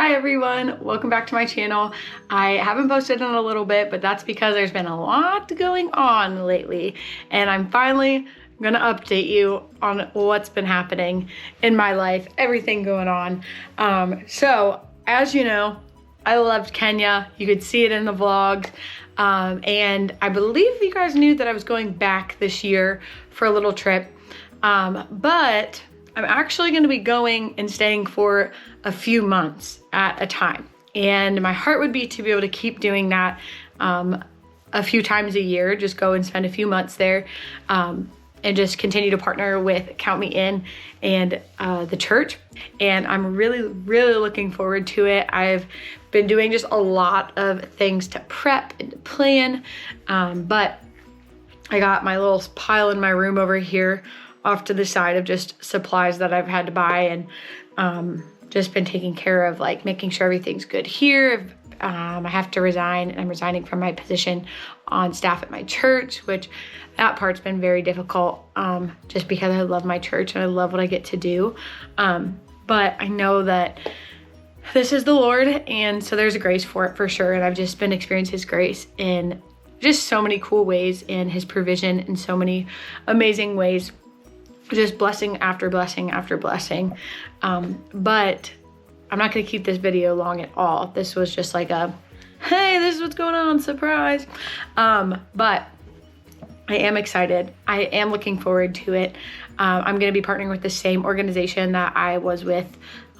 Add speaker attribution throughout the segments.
Speaker 1: Hi everyone, welcome back to my channel. I haven't posted in a little bit, but that's because there's been a lot going on lately, and I'm finally gonna update you on what's been happening in my life, everything going on. So as you know, I loved Kenya. You could see it in the vlogs. And I believe you guys knew that I was going back this year for a little trip. But I'm actually gonna be going and staying for a few months at a time. And my heart would be to be able to keep doing that a few times a year, just go and spend a few months there and just continue to partner with Count Me In and the church. And I'm really looking forward to it. I've been doing just a lot of things to prep and to plan, but I got my little pile in my room over here off to the side of just supplies that I've had to buy, and just been taking care of, like, making sure everything's good here. I have to resign, and I'm resigning from my position on staff at my church, which that part's been very difficult, just because I love my church and I love what I get to do. But I know that this is the Lord, and so there's a grace for it for sure. And I've just been experiencing His grace in just so many cool ways, and His provision in so many amazing ways. Just blessing after blessing after blessing. But I'm not gonna keep this video long at all. This was just like a, hey, this is what's going on, surprise. But I am excited. I am looking forward to it. I'm gonna be partnering with the same organization that I was with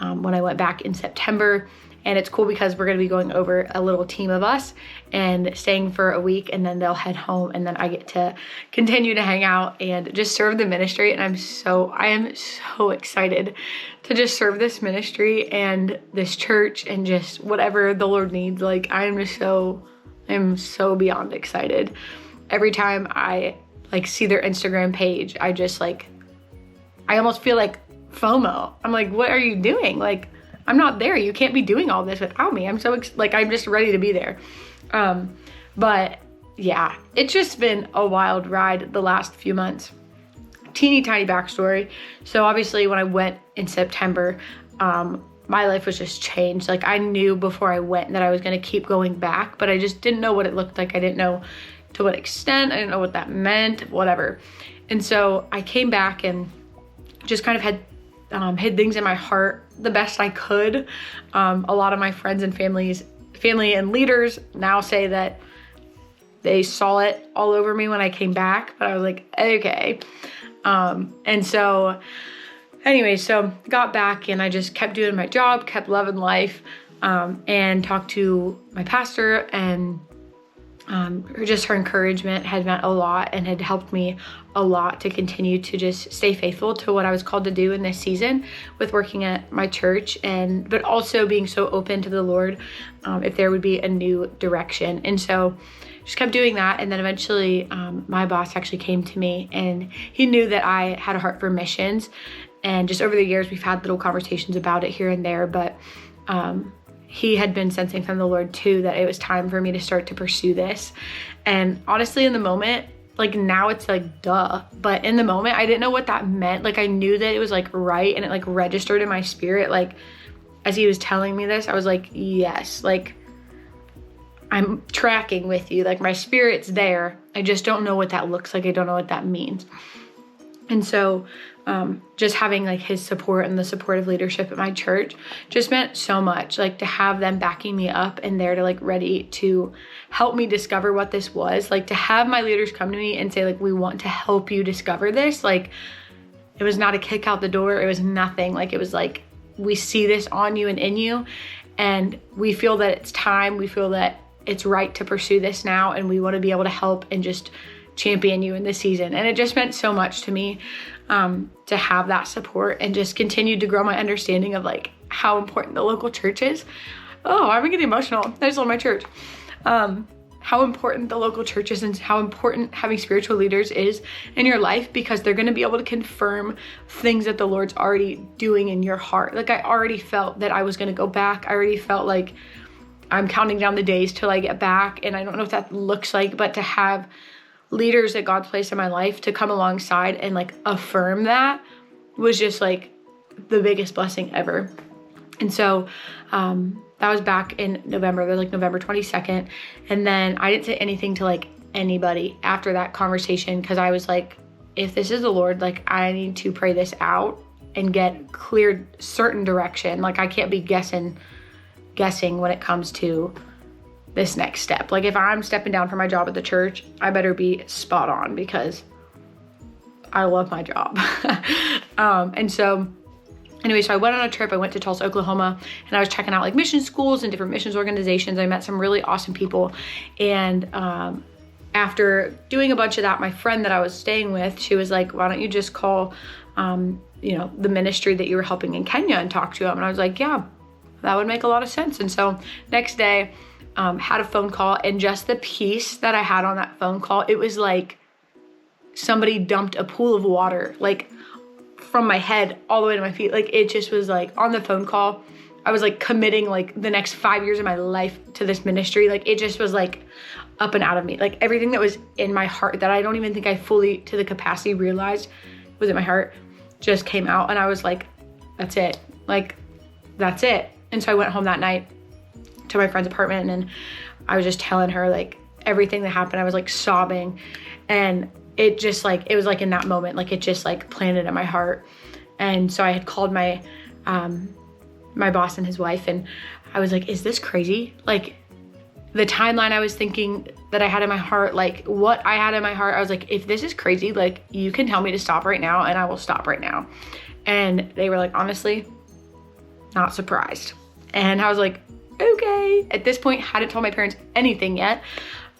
Speaker 1: when I went back in September. And it's cool because we're gonna be going over a little team of us and staying for a week, and then they'll head home, and then I get to continue to hang out and just serve the ministry. And I am so excited to just serve this ministry and this church and just whatever the Lord needs. Like, I'm so beyond excited. Every time I see their Instagram page, I almost feel like FOMO. I'm like, what are you doing? Like, I'm not there. You can't be doing all this without me. I'm I'm just ready to be there. But yeah, it's just been a wild ride the last few months. Teeny tiny backstory. So obviously when I went in September, my life was just changed. Like, I knew before I went that I was gonna keep going back, but I just didn't know what it looked like. I didn't know to what extent. I didn't know what that meant, whatever. And so I came back and just kind of had hid things in my heart the best I could. A lot of my friends and family and leaders now say that they saw it all over me when I came back, but I was like, okay. And so anyway, so got back and I just kept doing my job, kept loving life, and talked to my pastor, and her encouragement had meant a lot and had helped me a lot to continue to just stay faithful to what I was called to do in this season with working at my church, but also being so open to the Lord if there would be a new direction. And so just kept doing that. And then eventually my boss actually came to me, and he knew that I had a heart for missions. And just over the years, we've had little conversations about it here and there, but he had been sensing from the Lord too that it was time for me to start to pursue this. And honestly, in the moment, like, now it's like, duh. But in the moment, I didn't know what that meant. Like, I knew that it was like right, and it like registered in my spirit. Like, as he was telling me this, I was like, yes, like, I'm tracking with you. Like, my spirit's there. I just don't know what that looks like. I don't know what that means. And so just having like his support and the support of leadership at my church just meant so much. Like, to have them backing me up and there to like ready to help me discover what this was. Like, to have my leaders come to me and say, like, we want to help you discover this. Like, it was not a kick out the door. It was nothing. Like, it was like, we see this on you and in you, and we feel that it's time. We feel that it's right to pursue this now, and we want to be able to help and just champion you in this season. And it just meant so much to me to have that support, and just continue to grow my understanding of like how important the local church is. Oh, I'm getting emotional. I just love my church. How important the local church is, and how important having spiritual leaders is in your life, because they're going to be able to confirm things that the Lord's already doing in your heart. Like, I already felt that I was going to go back. I already felt like I'm counting down the days till I get back. And I don't know what that looks like, but to have leaders that God placed in my life to come alongside and like affirm that was just like the biggest blessing ever. And so that was back in November, like November 22nd. And then I didn't say anything to like anybody after that conversation, because I was like, if this is the Lord, like I need to pray this out and get clear certain direction. Like I can't be guessing when it comes to this next step. Like if I'm stepping down from my job at the church, I better be spot on, because I love my job. And so anyway, so I went on a trip. I went to Tulsa, Oklahoma, and I was checking out like mission schools and different missions organizations. I met some really awesome people. And after doing a bunch of that, my friend that I was staying with, she was like, why don't you just call, the ministry that you were helping in Kenya and talk to them? And I was like, yeah, that would make a lot of sense. And so next day, had a phone call, and just the peace that I had on that phone call, it was like somebody dumped a pool of water, like from my head all the way to my feet. Like it just was like on the phone call, I was like committing like the next 5 years of my life to this ministry. Like it just was like up and out of me. Like everything that was in my heart that I don't even think I fully to the capacity realized was in my heart just came out. And I was like, that's it. Like, that's it. And so I went home that night to my friend's apartment, and I was just telling her like everything that happened. I was like sobbing, and it just like, it was like in that moment, like it just like planted in my heart. And so I had called my boss and his wife, and I was like, is this crazy? Like the timeline I was thinking that I had in my heart, like what I had in my heart, I was like, if this is crazy, like you can tell me to stop right now and I will stop right now. And they were like, honestly, not surprised. And I was like, okay. At this point, hadn't told my parents anything yet.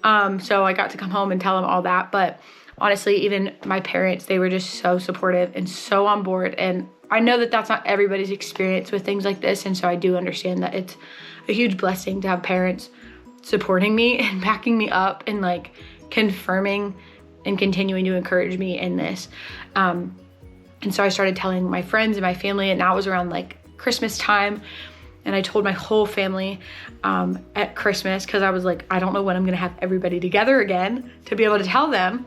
Speaker 1: So I got to come home and tell them all that. But honestly, even my parents, they were just so supportive and so on board. And I know that that's not everybody's experience with things like this. And so I do understand that it's a huge blessing to have parents supporting me and backing me up and like confirming and continuing to encourage me in this. And so I started telling my friends and my family, and now it was around like Christmas time. And I told my whole family at Christmas, because I was like, I don't know when I'm gonna have everybody together again to be able to tell them.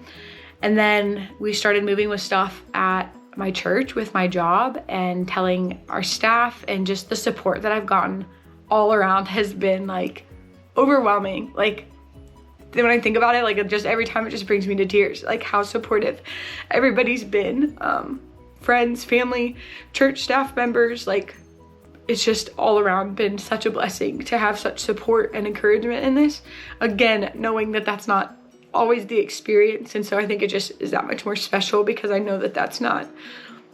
Speaker 1: And then we started moving with stuff at my church with my job and telling our staff, and just the support that I've gotten all around has been like overwhelming. Like when I think about it, like just every time it just brings me to tears, like how supportive everybody's been. Friends, family, church staff members, like it's just all around been such a blessing to have such support and encouragement in this. Again, knowing that that's not always the experience. And so I think it just is that much more special, because I know that that's not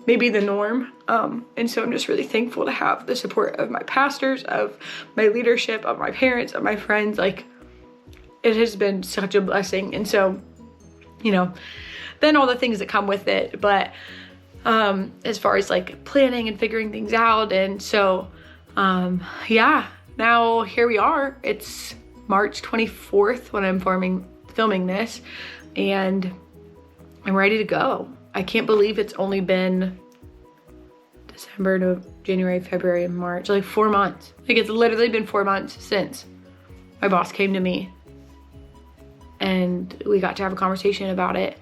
Speaker 1: maybe the norm. And so I'm just really thankful to have the support of my pastors, of my leadership, of my parents, of my friends. Like it has been such a blessing. And so, then all the things that come with it. But as far as like planning and figuring things out. And so, now here we are. It's March 24th when I'm filming this, and I'm ready to go. I can't believe it's only been December to January, February, and March, like 4 months. Like it's literally been 4 months since my boss came to me and we got to have a conversation about it.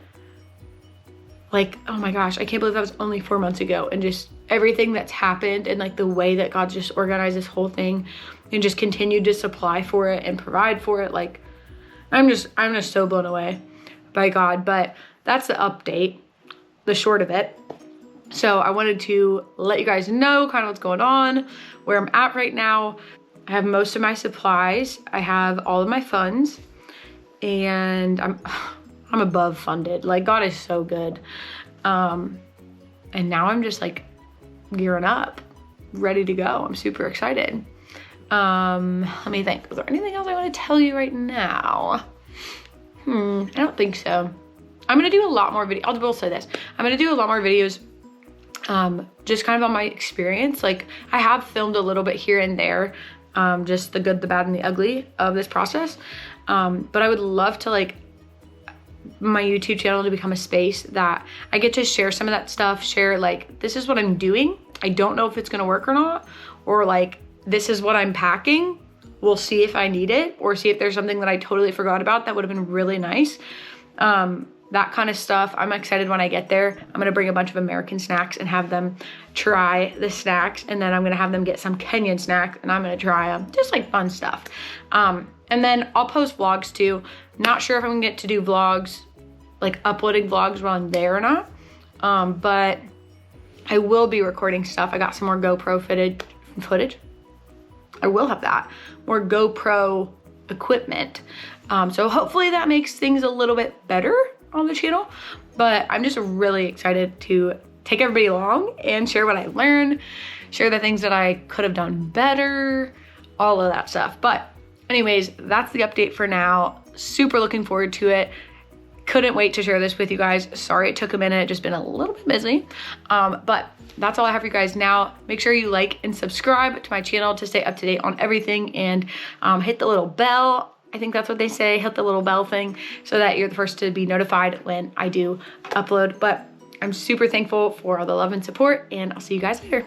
Speaker 1: Like, oh my gosh, I can't believe that was only 4 months ago. And just everything that's happened, and like the way that God just organized this whole thing and just continued to supply for it and provide for it. Like I'm just so blown away by God. But that's the update, the short of it. So I wanted to let you guys know kind of what's going on, where I'm at right now. I have most of my supplies. I have all of my funds, and I'm above funded. Like God is so good. And now I'm just like gearing up, ready to go. I'm super excited. Let me think. Is there anything else I want to tell you right now? I don't think so. I'm going to do a lot more videos. I will say this. I'm going to do a lot more videos just kind of on my experience. Like I have filmed a little bit here and there, just the good, the bad, and the ugly of this process. But I would love to like my YouTube channel to become a space that I get to share some of that stuff, share like, this is what I'm doing. I don't know if it's going to work or not, or like, this is what I'm packing. We'll see if I need it, or see if there's something that I totally forgot about that would have been really nice. that kind of stuff. I'm excited when I get there. I'm gonna bring a bunch of American snacks and have them try the snacks, and then I'm gonna have them get some Kenyan snacks and I'm gonna try them. Just like fun stuff. And then I'll post vlogs too. Not sure if I'm gonna get to do vlogs, like uploading vlogs while I'm there or not. But I will be recording stuff. I got some more GoPro footage. I will have that. More GoPro equipment. So hopefully that makes things a little bit better on the channel. But I'm just really excited to take everybody along and share what I learned, share the things that I could have done better, all of that stuff. But anyways, that's the update for now. Super looking forward to it. Couldn't wait to share this with you guys. Sorry it took a minute, just been a little bit busy. But that's all I have for you guys now. Make sure you like and subscribe to my channel to stay up to date on everything, and hit the little bell. I think that's what they say, hit the little bell thing so that you're the first to be notified when I do upload. But I'm super thankful for all the love and support, and I'll see you guys later.